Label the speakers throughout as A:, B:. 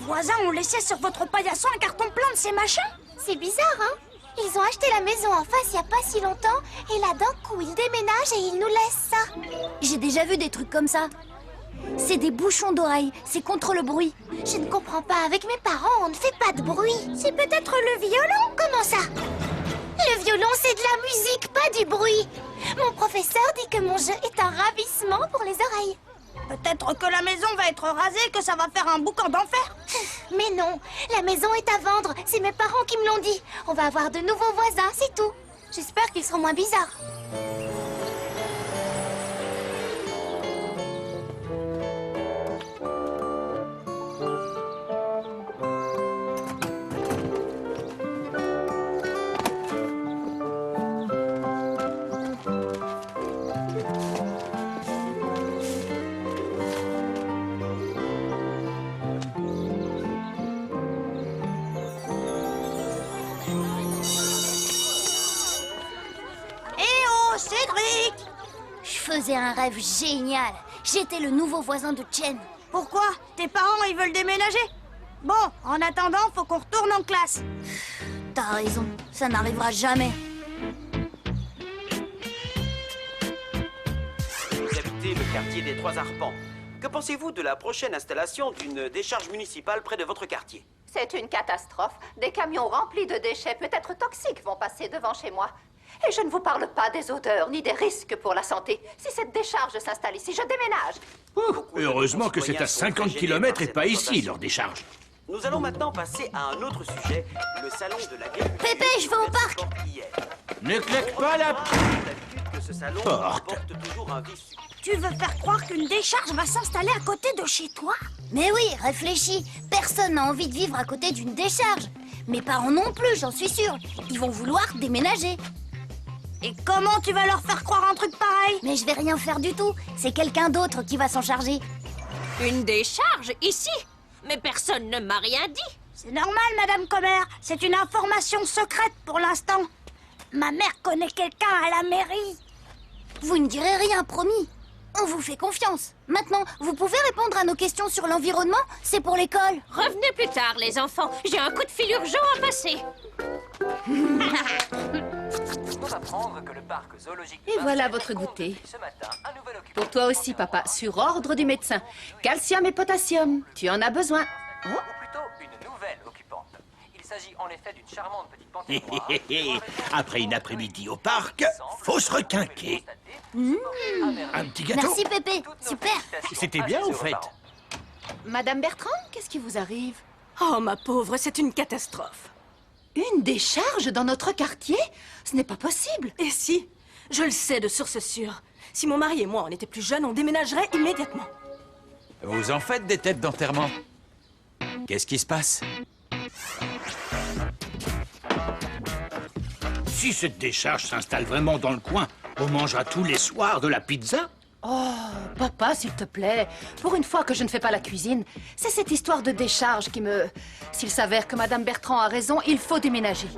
A: voisins ont laissé sur votre paillasson un carton plein de ces machins?
B: C'est bizarre, hein? Ils ont acheté la maison en face il n'y a pas si longtemps, et là, d'un coup, ils déménagent et ils nous laissent ça.
C: J'ai déjà vu des trucs comme ça. C'est des bouchons d'oreilles, c'est contre le bruit.
B: Je ne comprends pas, avec mes parents, on ne fait pas de bruit.
A: C'est peut-être le violon?
B: Comment ça? Le violon, c'est de la musique, pas du bruit. Mon professeur dit que mon jeu est un ravissement pour les oreilles.
A: Peut-être que la maison va être rasée et que ça va faire un boucan d'enfer.
B: Mais non, la maison est à vendre, c'est mes parents qui me l'ont dit. On va avoir de nouveaux voisins, c'est tout. J'espère qu'ils seront moins bizarres.
A: Cédric!
C: Je faisais un rêve génial. J'étais le nouveau voisin de Chen.
A: Pourquoi? Tes parents, ils veulent déménager? Bon, en attendant, faut qu'on retourne en classe.
C: T'as raison, ça n'arrivera jamais.
D: Vous habitez le quartier des Trois Arpents. Que pensez-vous de la prochaine installation d'une décharge municipale près de votre quartier?
E: C'est une catastrophe. Des camions remplis de déchets peut-être toxiques vont passer devant chez moi. Et je ne vous parle pas des odeurs ni des risques pour la santé. Si cette décharge s'installe ici, je déménage.
F: Heureusement que c'est à 50 km et pas ici, leur décharge.
D: Nous allons maintenant passer à un autre sujet, le salon de l'agriculture.
C: Pépé, je vais au parc.
F: Ne claque pas la
D: que ce salon
F: porte.
D: porte toujours un vif succès.
A: Tu veux faire croire qu'une décharge va s'installer à côté de chez toi?
C: Mais oui, réfléchis. Personne n'a envie de vivre à côté d'une décharge. Mes parents non plus, j'en suis sûre. Ils vont vouloir déménager.
A: Et comment tu vas leur faire croire un truc pareil?
C: Mais je vais rien faire du tout. C'est quelqu'un d'autre qui va s'en charger.
G: Une décharge ici? Mais personne ne m'a rien dit.
A: C'est normal, Madame Comer. C'est une information secrète pour l'instant. Ma mère connaît quelqu'un à la mairie.
C: Vous ne direz rien, promis. On vous fait confiance. Maintenant, vous pouvez répondre à nos questions sur l'environnement? C'est pour l'école.
G: Revenez plus tard, les enfants. J'ai un coup de fil urgent à passer.
H: Et voilà votre goûter. Pour toi aussi, papa, sur ordre du médecin. Calcium et potassium, tu en as besoin. Oh.
I: Ou plutôt une nouvelle occupante. Il s'agit en effet d'une charmante petite panthère noire.
F: Après une après-midi au parc, faut se requinquer. Un petit gâteau.
C: Merci, Pépé. Super.
F: C'était bien, au fait.
H: Madame Bertrand, qu'est-ce qui vous arrive?
G: Oh, ma pauvre, c'est une catastrophe.
H: Une décharge dans notre quartier? Ce n'est pas possible.
G: Et si? Je le sais de source sûre. Si mon mari et moi, on était plus jeunes, on déménagerait immédiatement.
J: Vous en faites des têtes d'enterrement? Qu'est-ce qui se passe?
F: Si cette décharge s'installe vraiment dans le coin, on mangera tous les soirs de la pizza?
H: Oh, papa, s'il te plaît. Pour une fois que je ne fais pas la cuisine, c'est cette histoire de décharge qui me... S'il s'avère que Madame Bertrand a raison, il faut déménager.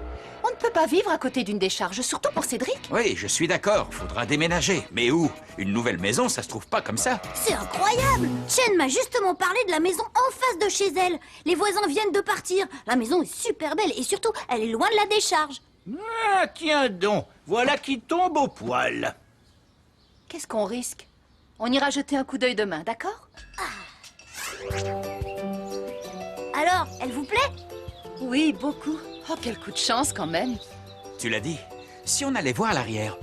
H: On ne peut pas vivre à côté d'une décharge, surtout pour Cédric.
J: Oui, je suis d'accord, faudra déménager. Mais où? Une nouvelle maison, ça se trouve pas comme ça.
C: C'est incroyable. Chen m'a justement parlé de la maison en face de chez elle. Les voisins viennent de partir. La maison est super belle et surtout, elle est loin de la décharge.
F: Ah, tiens donc, voilà qui tombe au poil.
H: Qu'est-ce qu'on risque? On ira jeter un coup d'œil demain, d'accord?
C: Alors, elle vous plaît?
H: Oui, beaucoup. Oh, quel coup de chance quand même.
J: Tu l'as dit. Si on allait voir l'arrière.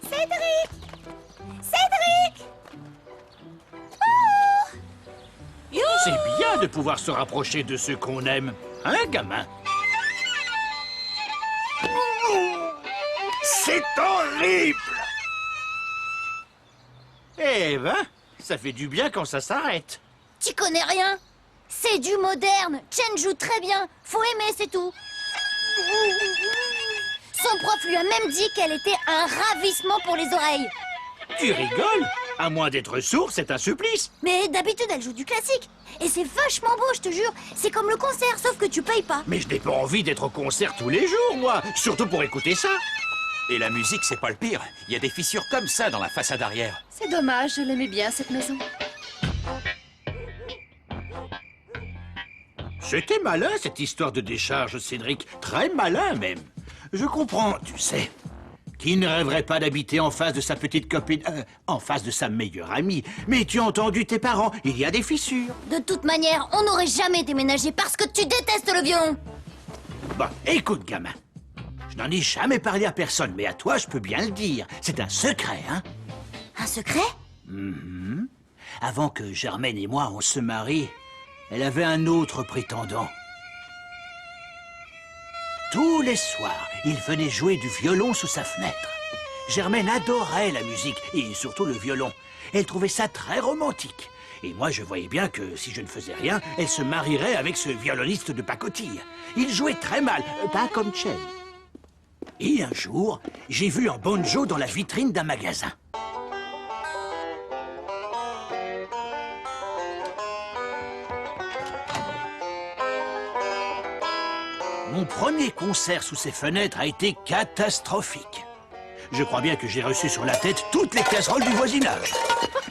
B: Cédric! Cédric!
F: C'est bien de pouvoir se rapprocher de ceux qu'on aime. Hein, gamin? C'est horrible! Eh ben, ça fait du bien quand ça s'arrête.
C: Tu connais rien? C'est du moderne. Chen joue très bien. Faut aimer, c'est tout. Son prof lui a même dit qu'elle était un ravissement pour les oreilles.
F: Tu rigoles? À moins d'être sourd, c'est un supplice.
C: Mais d'habitude, elle joue du classique. Et c'est vachement beau, je te jure. C'est comme le concert, sauf que tu payes pas.
F: Mais je n'ai pas envie d'être au concert tous les jours, moi. Surtout pour écouter ça.
J: Et la musique, c'est pas le pire. Il y a des fissures comme ça dans la façade arrière.
H: C'est dommage, je l'aimais bien, cette maison.
F: C'était malin, cette histoire de décharge, Cédric. Très malin, même. Je comprends, tu sais. Qui ne rêverait pas d'habiter en face de sa petite copine... en face de sa meilleure amie. Mais tu as entendu tes parents, il y a des fissures.
C: De toute manière, on n'aurait jamais déménagé parce que tu détestes le violon.
F: Bon, écoute, gamin. Je n'en ai jamais parlé à personne, mais à toi, je peux bien le dire. C'est un secret, hein?
C: Un secret?
F: Avant que Germaine et moi, on se marie, elle avait un autre prétendant. Tous les soirs, il venait jouer du violon sous sa fenêtre. Germaine adorait la musique, et surtout le violon. Elle trouvait ça très romantique. Et moi, je voyais bien que si je ne faisais rien, elle se marierait avec ce violoniste de pacotille. Il jouait très mal, pas comme Chen. Et un jour, j'ai vu un banjo dans la vitrine d'un magasin. Mon premier concert sous ces fenêtres a été catastrophique. Je crois bien que j'ai reçu sur la tête toutes les casseroles du voisinage.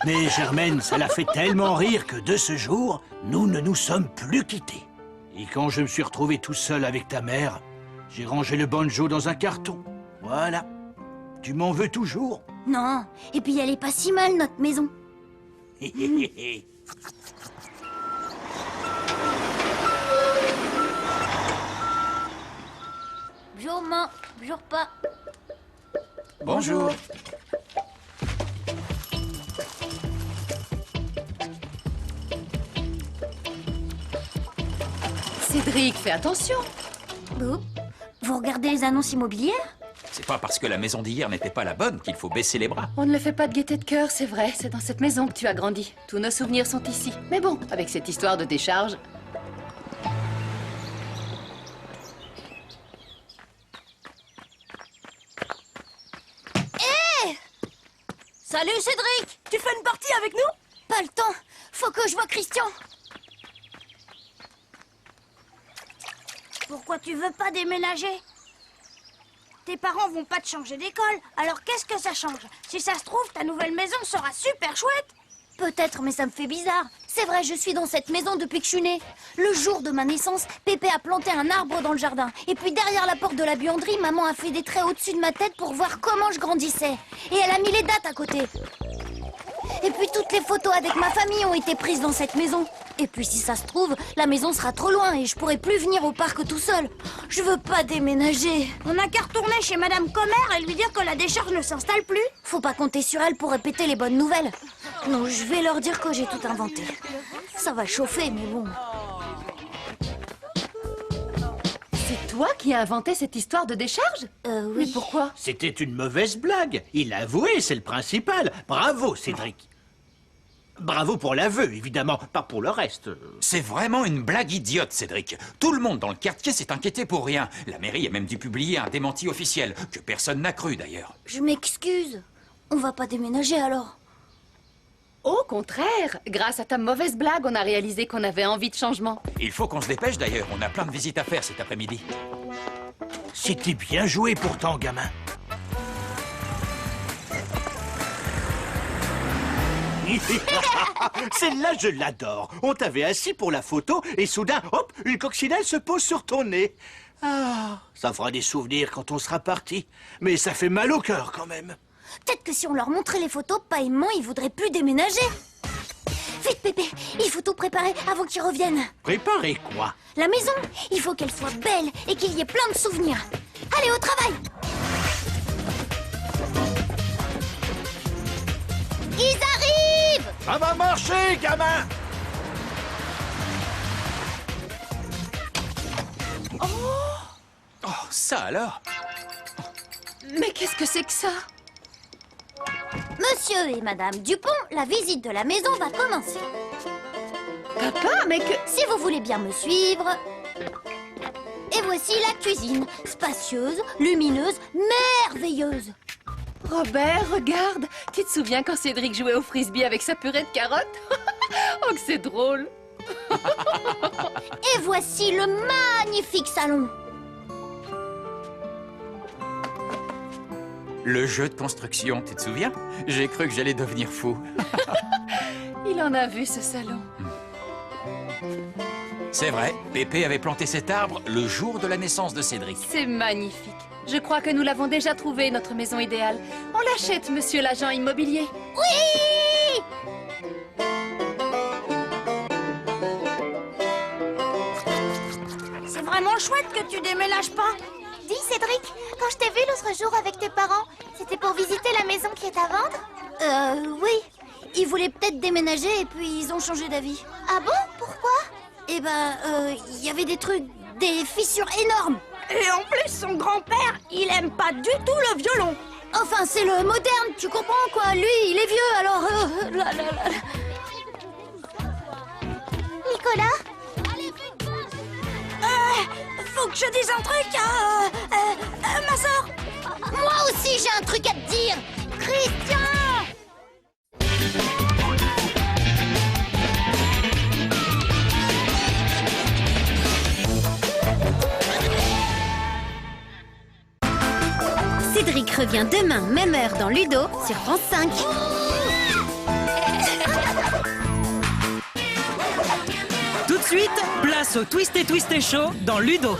F: Mais Germaine, ça l'a fait tellement rire que de ce jour, nous ne nous sommes plus quittés. Et quand je me suis retrouvé tout seul avec ta mère, j'ai rangé le banjo dans un carton. Voilà. Tu m'en veux toujours?
C: Non. Et puis elle est pas si mal, notre maison. Bonjour, maman. Bonjour, pas.
J: Bonjour.
H: Cédric, fais attention.
C: Vous regardez les annonces immobilières?
J: C'est pas parce que la maison d'hier n'était pas la bonne qu'il faut baisser les bras.
H: On ne le fait pas de gaieté de cœur, c'est vrai. C'est dans cette maison que tu as grandi. Tous nos souvenirs sont ici. Mais bon, avec cette histoire de décharge...
C: Salut, Cédric!
G: Tu fais une partie avec nous?
C: Pas le temps. Faut que je vois Christian.
A: Pourquoi tu veux pas déménager? Tes parents vont pas te changer d'école, alors qu'est-ce que ça change? Si ça se trouve, ta nouvelle maison sera super chouette.
C: Peut-être, mais ça me fait bizarre. C'est vrai, je suis dans cette maison depuis que je suis née. Le jour de ma naissance, Pépé a planté un arbre dans le jardin. Et puis derrière la porte de la buanderie, maman a fait des traits au-dessus de ma tête pour voir comment je grandissais. Et elle a mis les dates à côté. Et puis toutes les photos avec ma famille ont été prises dans cette maison. Et puis si ça se trouve, la maison sera trop loin et je pourrai plus venir au parc tout seul. Je veux pas déménager.
A: On n'a qu'à retourner chez Madame Comer et lui dire que la décharge ne s'installe plus.
C: Faut pas compter sur elle pour répéter les bonnes nouvelles. Non, je vais leur dire que j'ai tout inventé. Ça va chauffer, mais bon.
H: C'est toi qui as inventé cette histoire de décharge?
C: Oui.
H: Mais pourquoi?
F: C'était une mauvaise blague. Il l'a avoué, c'est le principal. Bravo, Cédric. Bravo pour l'aveu, évidemment, pas pour le reste.
J: C'est vraiment une blague idiote, Cédric. Tout le monde dans le quartier s'est inquiété pour rien. La mairie a même dû publier un démenti officiel, que personne n'a cru d'ailleurs.
C: Je m'excuse. On va pas déménager alors.
H: Au contraire, grâce à ta mauvaise blague, on a réalisé qu'on avait envie de changement.
J: Il faut qu'on se dépêche d'ailleurs, on a plein de visites à faire cet après-midi.
F: C'était bien joué pourtant, gamin. Celle-là, je l'adore. On t'avait assis pour la photo et soudain, hop, une coccinelle se pose sur ton nez. Ah, ça fera des souvenirs quand on sera parti. Mais ça fait mal au cœur quand même.
C: Peut-être que si on leur montrait les photos, Pa et maman, ils voudraient plus déménager. Vite, Pépé, il faut tout préparer avant qu'ils reviennent.
F: Préparer quoi?
C: La maison, il faut qu'elle soit belle et qu'il y ait plein de souvenirs. Allez, au travail! Ils arrivent!
F: Ça va marcher, gamin!
J: Oh, ça alors?
H: Mais qu'est-ce que c'est que ça?
C: Monsieur et Madame Dupont, la visite de la maison va commencer.
H: Papa, mais que...
C: Si vous voulez bien me suivre... Et voici la cuisine, spacieuse, lumineuse, merveilleuse.
H: Robert, regarde. Tu te souviens quand Cédric jouait au frisbee avec sa purée de carottes? Oh, que c'est drôle.
C: Et voici le magnifique salon.
J: Le jeu de construction, tu te souviens? J'ai cru que j'allais devenir fou.
H: Il en a vu, ce salon.
J: C'est vrai, Pépé avait planté cet arbre le jour de la naissance de Cédric.
H: C'est magnifique. Je crois que nous l'avons déjà trouvé, notre maison idéale. On l'achète, monsieur l'agent immobilier.
C: Oui!
A: C'est vraiment chouette que tu déménages pas.
B: Dis, Cédric, quand je t'ai vu l'autre jour avec tes parents, c'était pour visiter la maison qui est à vendre?
C: Oui. Ils voulaient peut-être déménager et puis ils ont changé d'avis.
B: Ah bon? Pourquoi?
C: Eh ben, il y avait des trucs, des fissures énormes.
A: Et en plus, son grand-père, il aime pas du tout le violon.
C: Enfin, c'est le moderne, tu comprends quoi? Lui, il est vieux, alors...
B: Nicolas?
A: Faut que je dise un truc à ma sœur.
C: Moi aussi, j'ai un truc à te dire. Christian! Cédric revient demain, même heure dans Ludo, sur France 5.
K: Tout de suite, place au Twisté Twisté Show dans Ludo.